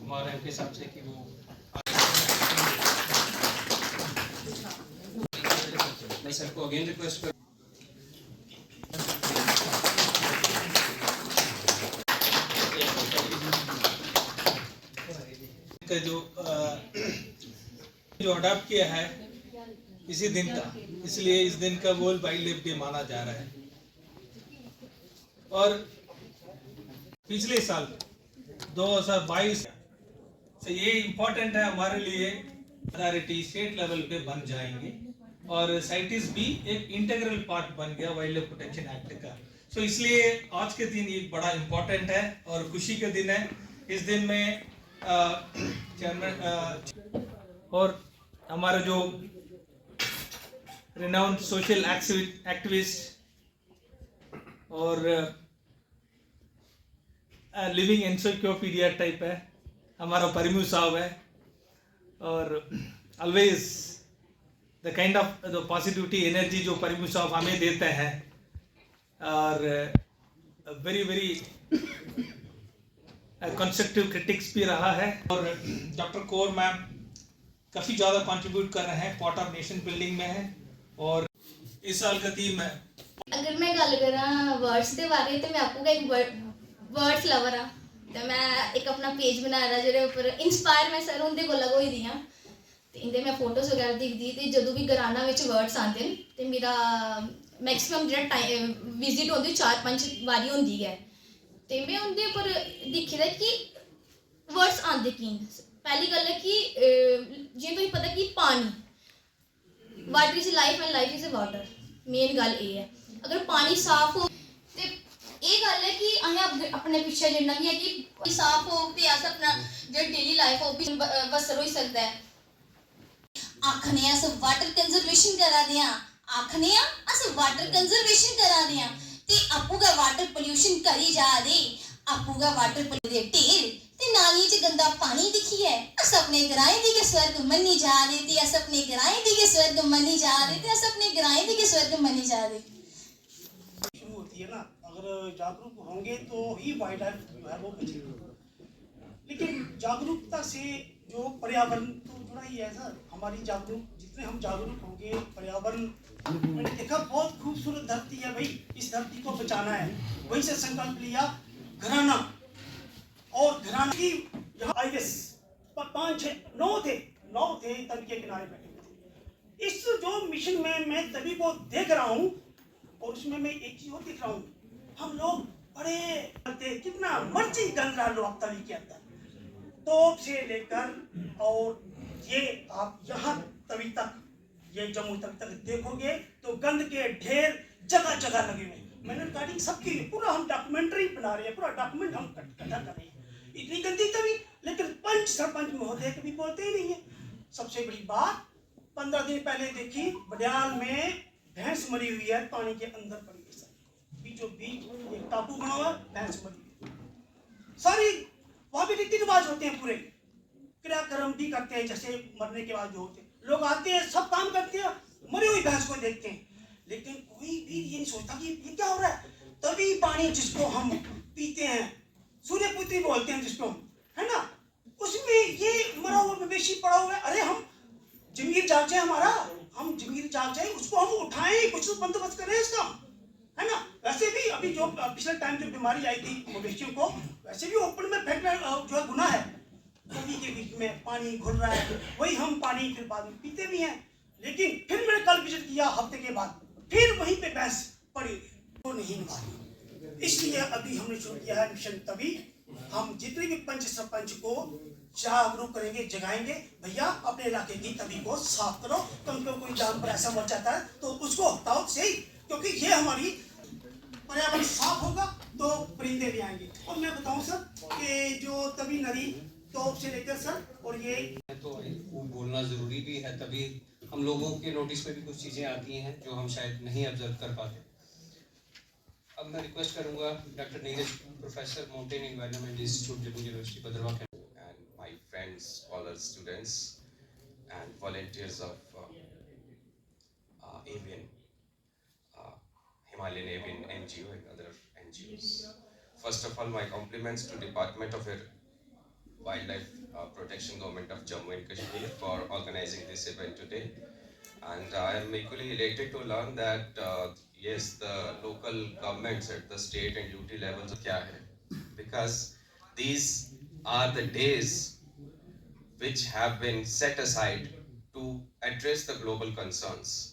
हमारे के हिसाब से कि वो मैं सर को अगेन रिक्वेस्ट कर का जो अडॉप्ट किया है इसी दिन का, इसलिए इस दिन का वर्ल्ड वाइल्ड लाइफ डे माना जा रहा है। और पिछले साल 2022 से ये इम्पोर्टेंट है हमारे लिए, अथॉरिटी स्टेट लेवल पे बन जाएंगे और साइटिस भी एक इंटीग्रल पार्ट बन गया वाइल्ड लाइफ प्रोटेक्शन एक्ट का। सो इसलिए आज के दिन ये बड़ा इम्पोर्टेंट है और खुशी का दिन है। इस दिन में चेयरमैन और हमारे जो रिनाउंड सोशल एक्टिविस्ट और लिविंग एनसाइक्लोपीडिया टाइप है हमारा परिमू साहब है, और always the kind of the positivity energy जो परिमू साहब हमें देते हैं, और वेरी वेरी कंस्ट्रक्टिव क्रिटिक्स भी रहा है। और डॉक्टर कौर मैम काफ़ी ज़्यादा कंट्रीब्यूट कर रहे हैं, पार्ट ऑफ नेशन बिल्डिंग में है। और इस साल का थीम है, अगर मैं गल करा वर्ड्स के बारे तो मैं आपको एक वर्ड्स लवर हाँ, तो मैं एक अपना पेज बनाया था जो उपर इंस्पायर मैं सर उनके कोल होई दी हाँ, तो इंदे मैं फोटोज वगैरह दिखती तो जो भी ग्राना में वर्ड्स आते हैं तो मेरा मैक्सीमम जो टाइम विजिट होती 4-5 बारी होंगी है, तो मैं उनके उपर दिखे दा कि वर्ड्स आते कि पहली गल है कि जियां तुसें पता कि पानी water is life and life is a water, main गल ये है। अगर पानी साफ हो तो ये गल है कि असें अपने पिछे जिन्ना भी है कि साफ हो तो अस अपना जो डेली लाइफ हो भी बसर हो सकता है। आखने अस वाटर कंजर्वेशन करा दे आखने अस वाटर कंजर्वेशन करा दे ते आपू का वाटर पोल्यूशन करी जा दे, आपू का वाटर पोल्यूशन ढेर ते नालियां च गंदा पानी दिखिए अस अपने ग्राएं दी के स्वर्ग मन्नी जा दे ते अस अपने ग्राएं दी के स्वर्ग मन्नी जा दे ते अस अपने ग्राएं दी के स्वर्ग मन्नी जा दे। शुरू होती है ना, अगर जागरूक होंगे तो ही वाइल्ड लाइफ जो है वो बचेगी। लेकिन जागरूकता से जो पर्यावरण तो जुड़ा ही है सर, हमारी जितने हम जागरूक होंगे पर्यावरण, मैंने देखा बहुत खूबसूरत धरती है भाई, इस धरती को बचाना है, वहीं से संकल्प लिया घराना। और घराना की यहाँ आई गेस 5-6-9 थे तभी के किनारे बैठे हुए थे। इस जो मिशन में मैं तभी को देख रहा हूँ, और उसमें मैं एक चीज और दिख रहा हूँ, हम लोग बड़े करते कितना मर्जी गंद डाल लो आप तवी के अंदर, तोप से लेकर और ये आप यहाँ तवी तक, ये जम्मू तक देखोगे तो गंद के ढेर जगह जगह लगे हुए। मैंने रिकॉर्डिंग सबकी पूरा हम डॉक्यूमेंट्री बना रहे हैं, पूरा डॉक्यूमेंट हम इकट्ठा कर रहे हैं। इतनी गंदी तवी, लेकिन पंच सरपंच महोदय कभी बोलते ही नहीं है। सबसे बड़ी बात 15 दिन पहले देखी बडियाल में भैंस मरी हुई है, पानी के अंदर पड़ी है सर, बीचों बीच एक टापू बना हुआ, भैंस मरी हुई। सारी वहां भी रीति रिवाज होते हैं, पूरे क्रियाक्रम भी करते हैं, जैसे मरने के बाद जो होते हैं, लोग आते हैं सब काम करते हैं, मरी हुई भैंस को देखते हैं, लेकिन कोई भी ये नहीं सोचता कि ये क्या हो रहा है। तभी पानी जिसको हम पीते हैं, सूर्यपुत्री बोलते हैं जिसको, है ना, उसमें ये मरा हुआ मवेशी पड़ा हुआ है। अरे हम जमीर जाग जाए हमारा, हम जमीर जाग जाए, उसको हम उठाएं, कुछ तो बंदोबस्त करें इसका, है ना। वैसे भी अभी जो पिछले टाइम जो बीमारी आई थी मवेशियों को, वैसे भी ओपन में फेंकना जो है गुनाह है। नदी के बीच में पानी घुल रहा है, वही हम पानी फिर बाद में पीते भी हैं। लेकिन फिर मैंने कल विजिट किया हफ्ते के बाद, फिर वहीं पे भैंस पड़ी, वो नहीं निभाई। इसलिए अभी हमने शुरू किया है मिशन तभी। हम जितने भी पंच सरपंच को जागरूक करेंगे, जगाएंगे, भैया अपने इलाके की तभी को साफ करो, तुमको कोई जानवर ऐसा मर जाता है तो उसको हटाओ सही, क्योंकि ये हमारी पर्यावरण साफ होगा तो परिंदे भी आएंगे। और मैं बताऊं सर कि जो तभी नदी तोप से लेकर सर, और ये तो बोलना जरूरी भी है, तभी हम लोगों के नोटिस में भी कुछ चीजें आती हैं जो हम शायद नहीं ऑब्जर्व कर पाते। अब मैं रिक्वेस्ट करूंगा doctor Neeraj, professor mountain environment institute Jammu university Bhadarwah, and my friends, scholars, students, and volunteers of Avian, Himalayan Avian NGO and other NGOs. First of all, my compliments to Department of Wildlife Protection Government of Jammu and Kashmir for organizing this event today. And I am equally elated to learn that yes, the local governments at the state and UT levels kya hai, because these are the days which have been set aside to address the global concerns.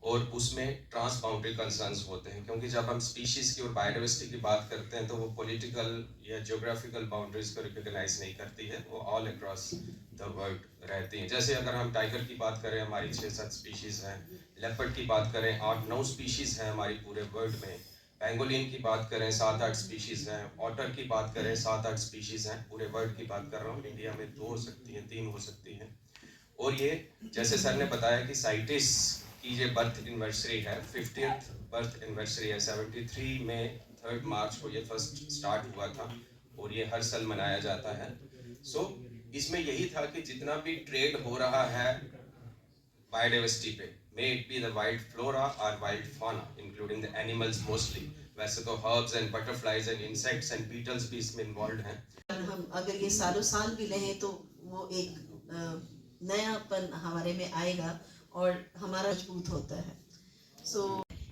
और उसमें trans boundary concerns होते हैं, क्योंकि जब हम species की और biodiversity की बात करते हैं तो वो पॉलिटिकल या ज्योग्राफिकल बाउंड्रीज को रिकॉग्नाइज नहीं करती है, वो ऑल अक्रॉस द वर्ल्ड रहती हैं। जैसे अगर हम टाइगर की बात करें, हमारी 6-7 स्पीशीज हैं, लेपर्ड की बात करें 8-9 स्पीशीज हैं हमारी पूरे वर्ल्ड में, पेंगोलिन की बात करें 7-8 स्पीशीज हैं, ऑटर की बात करें 7-8 स्पीशीज हैं, पूरे वर्ल्ड की बात कर रहा हूँ। इंडिया में 2 हो सकती हैं, 3 हो सकती हैं। और ये जैसे सर ने बताया कि साइटिस की ये बर्थ एनिवर्सरी है, 50th बर्थ एनिवर्सरी है, 73 में 3 मार्च को ये फर्स्ट स्टार्ट हुआ था और ये हर साल मनाया जाता है। सो इसमें यही था कि जितना भी ट्रेड हो रहा है बायोडाइवर्सिटी पे, may it be the wild flora और wild fauna including the animals mostly, वैसे तो herbs and butterflies and insects and beetles भी इसमें इन्वॉल्व हैं। हम अगर ये सालों साल भी रहें तो वो एक नयापन हमारे में आएगा और हमारा मजबूत होता है। सो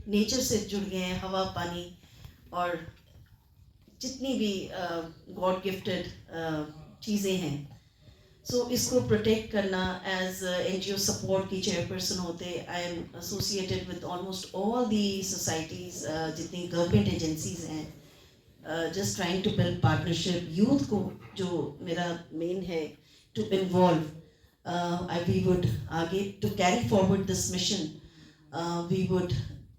नेचर से जुड़ गए हैं, हवा पानी और जितनी भी गॉड गिफ्टेड चीज़ें हैं। सो इसको प्रोटेक्ट करना एज NGO सपोर्ट की चेयरपर्सन होते, I am associated with almost all the societies, जितनी गवर्नमेंट एजेंसीज हैं, just trying to build partnership. Youth को जो मेरा मेन है to involve, we would to carry forward this mission, we would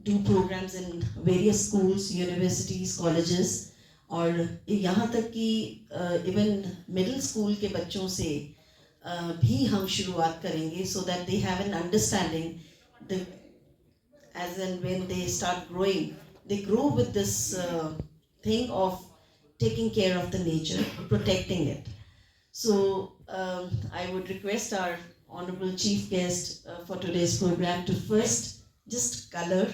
do programs in various schools, universities, colleges, और यहाँ तक कि इवन मिडिल स्कूल के बच्चों से भी हम शुरुआत करेंगे, so that they have an understanding, the as and when they start growing, they grow with this thing of taking care of the nature, protecting it. So I would request our honorable chief guest for today's program to first just color.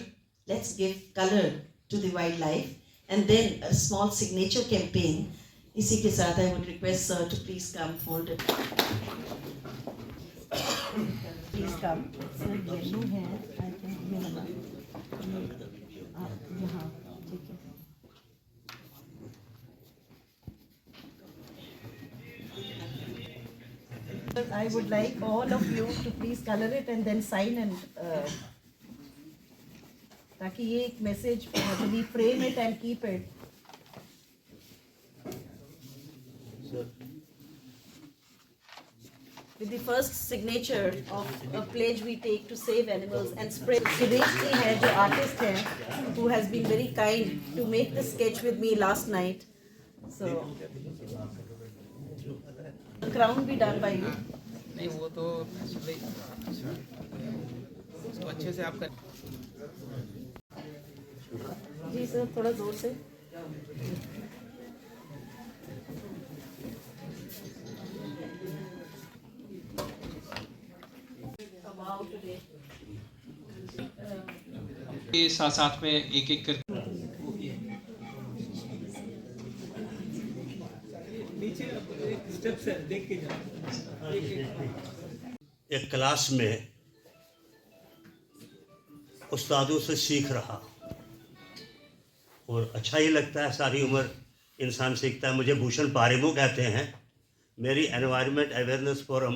Let's give color to the wildlife, and then a small signature campaign. इसी के साथ I would request sir to please come hold it. Please come. Sir yellow है, I think ये लगा यहाँ, ठीक है। I would like all of you to please color it and then sign, and ताकि ये एक message, we frame it and keep it. With the first signature of a pledge we take to save animals and spread. Suresh ji है जो artist हैं, who has been very kind to make the sketch with me last night. So the crown be done by you. नहीं वो तो उसको अच्छे से आप कर। जी सर, थोड़ा जोर से। ये साथ में एक कर नीचे स्टेप्स है, देख के जाओ। एक क्लास में उस्तादों से सीख रहा, और अच्छा ही लगता है, सारी उम्र इंसान सीखता है। मुझे भूषण पारेमो कहते हैं। मेरी एनवायरनमेंट अवेयरनेस फोरम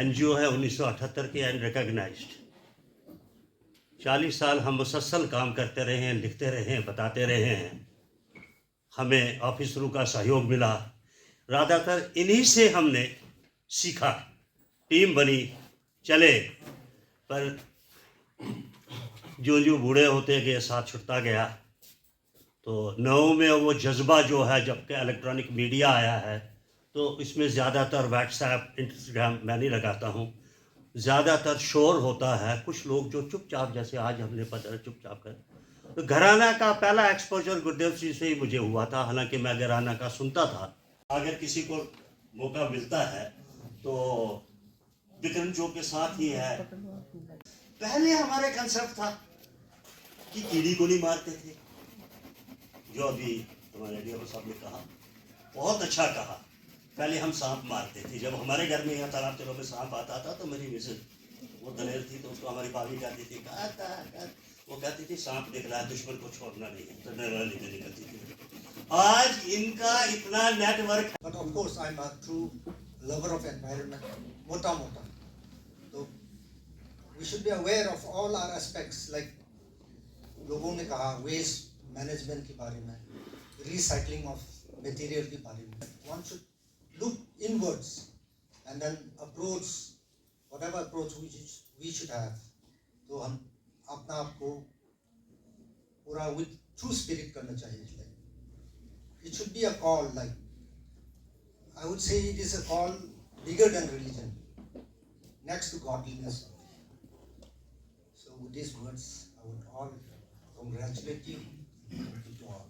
NGO है 1978 की एंड रिकॉग्नाइज्ड। 40 साल हम मुसलसल काम करते रहे हैं, लिखते रहे हैं, बताते रहे हैं। हमें ऑफिसरों का सहयोग मिला, ज़्यादातर इन्हीं से हमने सीखा। टीम बनी, चले, पर जो जो बूढ़े होते गए साथ छुटता गया। तो 9 में वो जज्बा जो है, जबकि इलेक्ट्रॉनिक मीडिया आया है, तो इसमें ज़्यादातर व्हाट्सएप, इंस्टाग्राम मैं नहीं लगाता हूँ, ज़्यादातर शोर होता है। कुछ लोग जो चुपचाप, जैसे आज हमने पता चुपचाप कर। तो घराना का पहला एक्सपोजर गुरुदेव जी से ही मुझे हुआ था, हालांकि मैं घराना का सुनता था। अगर किसी को मौका मिलता है तो विक्रम जो के साथ ही है। पहले हमारे कंसेप्ट था कि कीड़ी को नहीं मारते थे, जो अभी हमारे डी साहब ने कहा, बहुत अच्छा कहा। पहले हम सांप मारते थे। जब हमारे घर में यहाँ तालाब चलो में सांप आता था तो मेरी मिसेज वो दलेर थी तो उसको हमारी भाभी कहती थी वो कहती थी सांप दिख रहा है, दुश्मन को छोड़ना नहीं है, तो डरा लेके निकलती थी। आज इनका इतना network. But of course, I'm a true lover of environment. Mota. So we should be aware of all our aspects. Like लोगों ने कहा waste management के बारे में, recycling of material के बारे में. One should look inwards and then approach whatever approach we should have. तो हम अपना आप को पूरा with true spirit करना चाहिए. Like it should be a call. Like I would say it is a call bigger than religion, next to godliness. So with these words, I would all congratulate you. Thank you to all.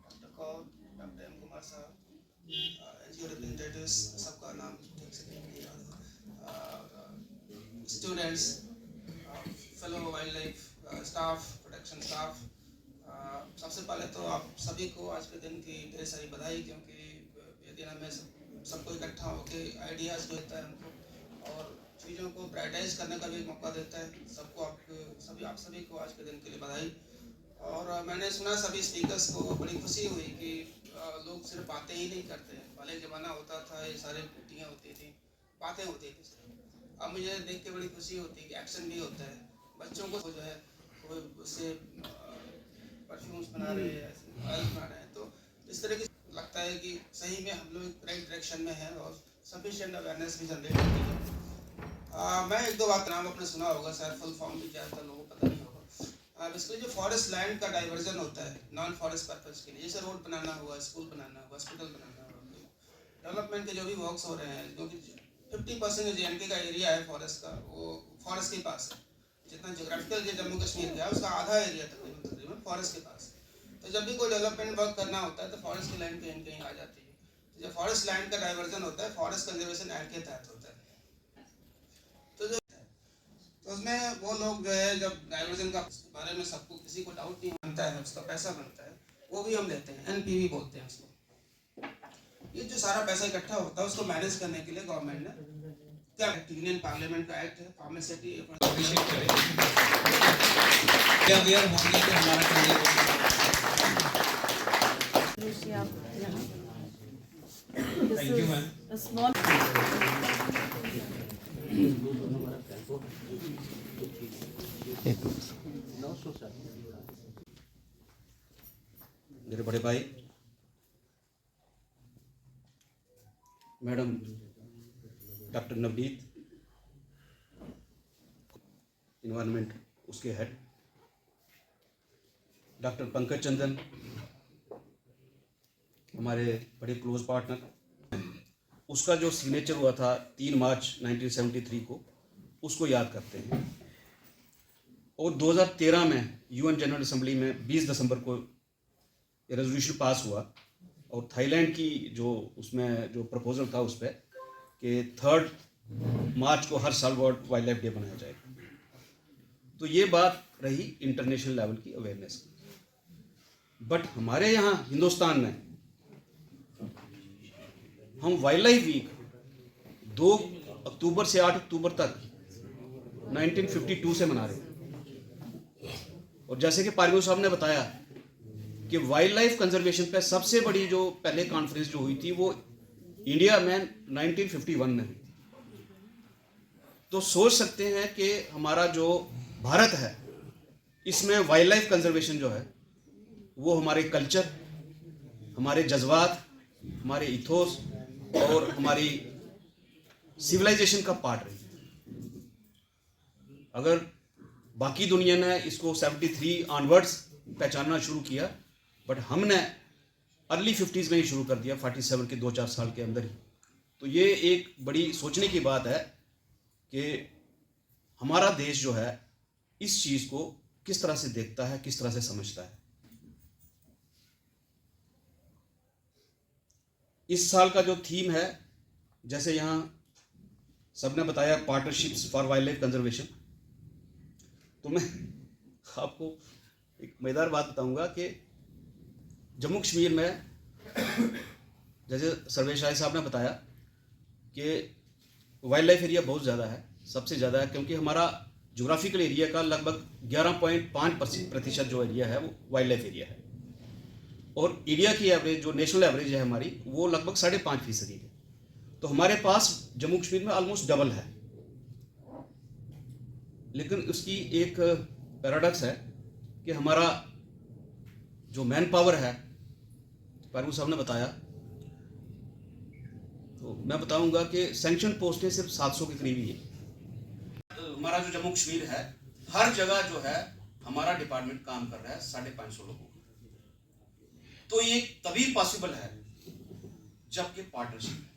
Dr. Kaur, Dr. M. Kumar sir, NGO representatives, सबका नाम ठीक से नहीं याद, students, fellow wildlife staff, protection staff, सबसे पहले तो आप सभी को आज के दिन की ढेर सारी बधाई, क्योंकि ये दिन हमें सबको इकट्ठा होकर आइडियाज़ देता है हमको और चीज़ों को प्रायोरिटाइज करने का भी मौका देता है। सबको आप सभी को आज के दिन के लिए बधाई। और मैंने सुना सभी स्पीकर्स को बड़ी खुशी हुई कि लोग सिर्फ बातें ही नहीं करते हैं। पहले ज़माना होता था ये सारे मीटिंगें होती थी, बातें होती थी, अब मुझे देख के बड़ी खुशी होती है कि एक्शन भी होता है। बच्चों को जो है वो उससे परफ्यूम्स बना रहे हैं, ऑयल बना रहे हैं, तो इस तरह की लगता है कि सही में हम लोग राइट डायरेक्शन में हैं और सफिशिएंट अवेयरनेस भी जनरेट होती है। मैं एक दो बात नाम अपने सुना होगा, शायद फुल फॉर्म भी ज़्यादातर लोगों को पता नहीं होगा। बेसिकली जो फॉरेस्ट लैंड का डाइवर्जन होता है नॉन फॉरेस्ट पर्पज़ के लिए, जैसे रोड बनाना हुआ, स्कूल बनाना हुआ, हॉस्पिटल बनाना हुआ, डेवलपमेंट के जो भी वर्क्स हो रहे हैं, क्योंकि 50% जो JNK का एरिया है फॉरेस्ट का, वो फॉरेस्ट के पास है। जितना जोग्राफिकल जो जम्मू कश्मीर का है उसका आधा एरिया तकरीबन फॉरेस्ट के पास है। तो जब भी कोई डेवलपमेंट वर्क करना होता है तो फॉरेस्ट की लैंड कहीं कहीं आ जाती है। तो जब फॉरेस्ट लैंड का डाइवर्जन होता है फॉरेस्ट कंजर्वेशन एक्ट के तहत होता है। तो उसमें वो लोग जो है जब डाइवर्जन का बारे में सबको किसी को डाउट नहीं बनता है, उसका पैसा बनता है, वो भी हम लेते हैं, NPV बोलते हैं उसको। ये जो सारा पैसा इकट्ठा होता है उसको मैनेज करने के लिए गवर्नमेंट ने क्या यूनियन पार्लियामेंट का एक्ट है, फार्मासिटी अभिषेक करें, क्या अवेयर होंगे कि हमारा thank you ma'am. A small मेरे बड़े भाई मैडम डॉक्टर नवनीत, इन्वायरमेंट उसके हेड, डॉक्टर पंकज चंदन हमारे बड़े क्लोज पार्टनर, उसका जो सिग्नेचर हुआ था 3 मार्च 1973 को, उसको याद करते हैं। और 2013 में UN जनरल असेंबली में 20 दिसंबर को रेजोल्यूशन पास हुआ और थाईलैंड की जो उसमें जो प्रपोजल था उस पर कि 3 मार्च को हर साल वर्ल्ड वाइल्ड लाइफ डे मनाया जाएगा। तो ये बात रही इंटरनेशनल लेवल की अवेयरनेस की। बट हमारे यहाँ हिंदुस्तान में हम वाइल्ड लाइफ वीक 2 अक्टूबर से 8 अक्टूबर तक 1952 से मना रहे हैं। और जैसे कि पारियो साहब ने बताया कि वाइल्ड लाइफ कंजर्वेशन पे सबसे बड़ी जो पहले कॉन्फ्रेंस जो हुई थी वो इंडिया में 1951 में हुई थी। तो सोच सकते हैं कि हमारा जो भारत है इसमें वाइल्ड लाइफ कंजर्वेशन जो है वो हमारे कल्चर, हमारे जज्बात, हमारे इथोस और हमारी सिविलाइजेशन का पार्ट रही है। अगर बाकी दुनिया ने इसको 73 ऑनवर्ड्स पहचानना शुरू किया, बट हमने अर्ली 50s में ही शुरू कर दिया, 47 के 2-4 साल के अंदर ही। तो ये एक बड़ी सोचने की बात है कि हमारा देश जो है इस चीज़ को किस तरह से देखता है, किस तरह से समझता है। इस साल का जो थीम है, जैसे यहाँ सबने बताया, partnerships for wild life conservation, तो मैं आपको एक मज़ेदार बात बताऊंगा कि जम्मू कश्मीर में जैसे सर्वेश राय साहब ने बताया कि वाइल्ड लाइफ एरिया बहुत ज़्यादा है, सबसे ज़्यादा है, क्योंकि हमारा जोग्राफिकल एरिया का लगभग 11.5% जो एरिया है वो वाइल्ड लाइफ एरिया है, और एरिया की एवरेज जो नेशनल एवरेज है हमारी वो लगभग 5.5% है। तो हमारे पास जम्मू कश्मीर में ऑलमोस्ट डबल है। लेकिन उसकी एक पैराडॉक्स है कि हमारा जो मैन पावर है, पारू साहब ने बताया, तो मैं बताऊंगा कि सैंक्शन पोस्टें सिर्फ 700 के करीब ही है। हमारा जो जम्मू कश्मीर है, हर जगह जो है हमारा डिपार्टमेंट काम कर रहा है 550 लोगों का। तो ये तभी पॉसिबल है जबकि पार्टनरशिप है।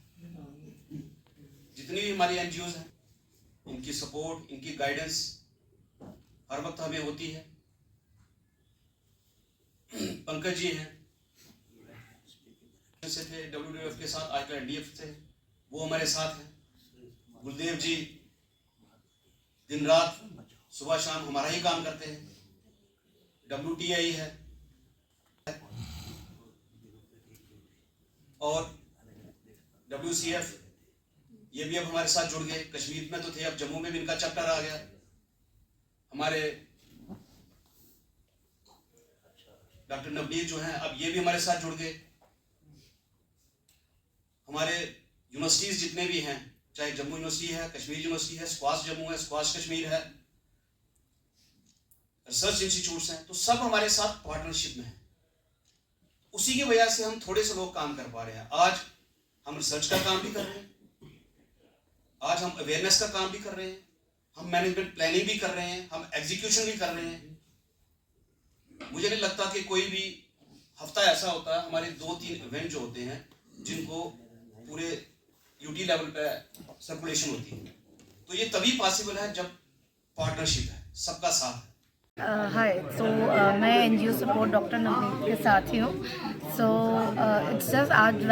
जितनी भी हमारी एनजीओज हैं, इनकी सपोर्ट, इनकी गाइडेंस हर वक्त हमें होती है। पंकज जी हैं से थे WWF के साथ, आजकल NDF थे, वो हमारे साथ हैं। गुलदेव जी दिन रात सुबह शाम हमारा ही काम करते हैं। WTI है और WCF, ये भी अब हमारे साथ जुड़ गए। कश्मीर में तो थे, अब जम्मू में भी इनका चैप्टर आ गया। हमारे डॉक्टर नवनीत जो हैं, अब ये भी हमारे साथ जुड़ गए। हमारे यूनिवर्सिटीज जितने भी हैं, चाहे जम्मू यूनिवर्सिटी है, कश्मीर यूनिवर्सिटी है, स्क्वाश जम्मू है, स्क्वाश कश्मीर है, रिसर्च इंस्टीट्यूट्स हैं, तो सब हमारे साथ पार्टनरशिप में है। उसी की वजह से हम थोड़े से लोग काम कर पा रहे हैं। आज हम रिसर्च का काम भी कर रहे हैं, आज हम अवेयरनेस का काम भी कर रहे हैं, हम मैनेजमेंट प्लानिंग भी कर रहे हैं, हम एग्जीक्यूशन भी कर रहे हैं। मुझे नहीं लगता कि कोई भी हफ्ता ऐसा होता है, हमारे 2-3 इवेंट जो होते हैं जिनको पूरे यूटी लेवल पे सर्कुलेशन होती है। तो ये तभी पॉसिबल है जब पार्टनरशिप है, सबका साथ है। हाय, तो मैं NGO सपोर्ट डॉक्टर नवनीत के साथ ही हूँ। सो इट्स जस्ट आज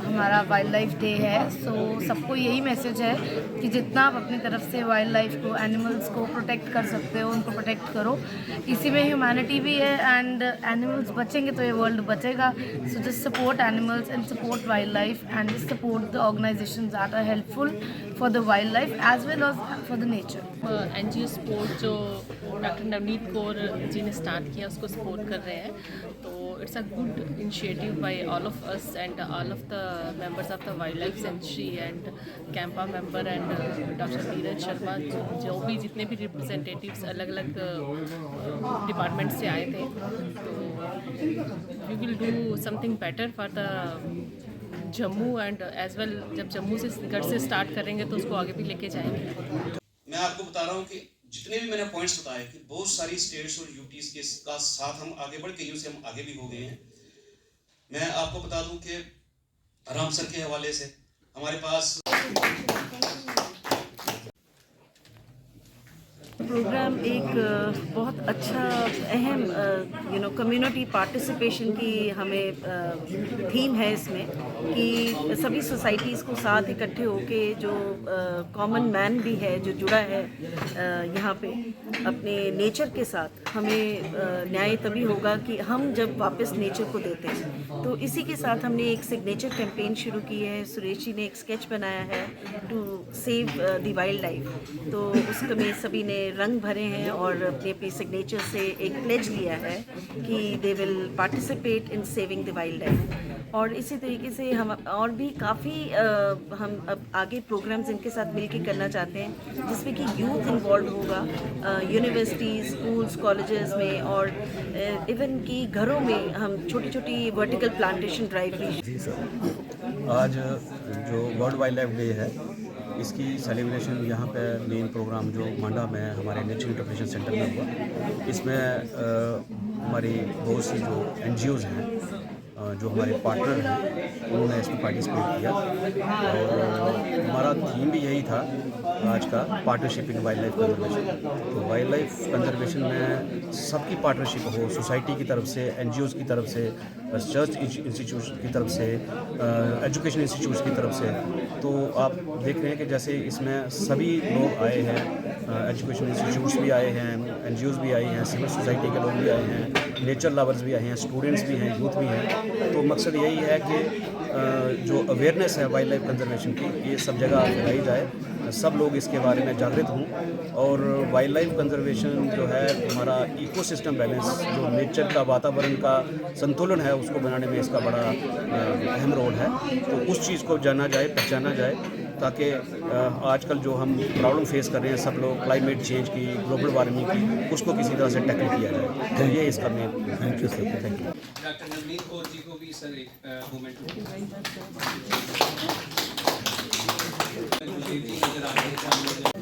हमारा वाइल्ड लाइफ डे है। सो सबको यही मैसेज है कि जितना आप अपनी तरफ से वाइल्ड लाइफ को, एनिमल्स को प्रोटेक्ट कर सकते हो, उनको प्रोटेक्ट करो। इसी में ह्यूमैनिटी भी है, एंड एनिमल्स बचेंगे तो ये वर्ल्ड बचेगा। So just support animals and support wild life and just support the organisations that are helpful for the wild life as well as for the nature. NGO support जो doctor Navneet Kaur ji ने start किया, उसको support कर रहे हैं। तो it's a good initiative by all of us and all of the members of the wild life sanctuary and CAMPA member and doctor Neeraj Sharma, जो भी जितने भी रिप्रेजेंटेटिव्स अलग अलग डिपार्टमेंट से आए थे। तो we will do something better for the Jammu and as well. जब जम्मू से गढ़ से स्टार्ट करेंगे तो उसको आगे भी लेके जाएंगे। मैं आपको बता रहा हूँ कि जितने भी मैंने पॉइंट्स बताए कि बहुत सारी स्टेट्स और यूटीज के साथ हम आगे बढ़ के से हम आगे भी हो गए हैं। मैं आपको बता दूं कि रामसर के हवाले से हमारे पास प्रोग्राम एक बहुत अच्छा अहम कम्युनिटी पार्टिसिपेशन की हमें थीम है इसमें, कि सभी सोसाइटीज़ को साथ इकट्ठे होके जो कॉमन मैन भी है जो जुड़ा है यहाँ पे अपने नेचर के साथ, हमें न्याय तभी होगा कि हम जब वापस नेचर को देते हैं। तो इसी के साथ हमने एक सिग्नेचर कैंपेन शुरू की है। सुरेश जी ने एक स्केच बनाया है to save the wild life, तो उसमें सभी ने रंग भरे हैं और अपनी अपनी सिग्नेचर से एक प्लेज लिया है कि they will participate in saving the wild life. और इसी तरीके से हम और भी काफ़ी हम अब आगे प्रोग्राम्स इनके साथ मिलकर करना चाहते हैं, जिसमें कि यूथ इन्वॉल्व होगा, यूनिवर्सिटीज़, स्कूल्स, कॉलेजेस में, और इवन कि घरों में हम छोटी छोटी वर्टिकल प्लांटेशन ड्राइव भी। जी सर, आज जो वर्ल्ड वाइल्ड लाइफ डे है, इसकी सेलिब्रेशन यहाँ पे मेन प्रोग्राम जो मांडा में हमारे नेचर इंटरप्रिटेशन सेंटर में हुआ। इसमें हमारी बहुत सी जो NGOs हैं, जो हमारे पार्टनर हैं, उन्होंने इसमें पार्टिसिपेट किया। और हमारा थीम भी यही था आज का, partnership in wild life conservation. तो वाइल्ड लाइफ कंजर्वेशन में सबकी पार्टनरशिप हो, सोसाइटी की तरफ से, NGOs की तरफ से, रिसर्च इंस्टीट्यूट की तरफ से, एजुकेशन इंस्टीट्यूट्स की तरफ से। तो आप देख रहे हैं कि जैसे इसमें सभी लोग आए हैं, एजुकेशन इंस्टीट्यूट्स भी आए हैं, NGOs भी आए हैं, सिविल सोसाइटी के लोग भी आए हैं, नेचर लवर्स भी आए हैं, स्टूडेंट्स भी हैं, यूथ भी हैं। तो मकसद यही है कि जो अवेयरनेस है वाइल्ड लाइफ कंजर्वेशन की, ये सब जगह फैलाई जाए, सब लोग इसके बारे में जागृत हों और वाइल्ड लाइफ कंजर्वेशन जो है हमारा इकोसिस्टम बैलेंस, जो नेचर का वातावरण का संतुलन है, उसको बनाने में इसका बड़ा अहम रोल है। तो उस चीज़ को जाना जाए, पहचाना जाए, ताकि आजकल जो हम प्रॉब्लम फेस कर रहे हैं सब लोग, क्लाइमेट चेंज की, ग्लोबल वार्मिंग की, उसको किसी तरह से टैकल किया जाए। तो ये इसका main thank you. Doctor Navneet Kaur ji को भी सर एक मोमेंट नजर आ रहे हैं।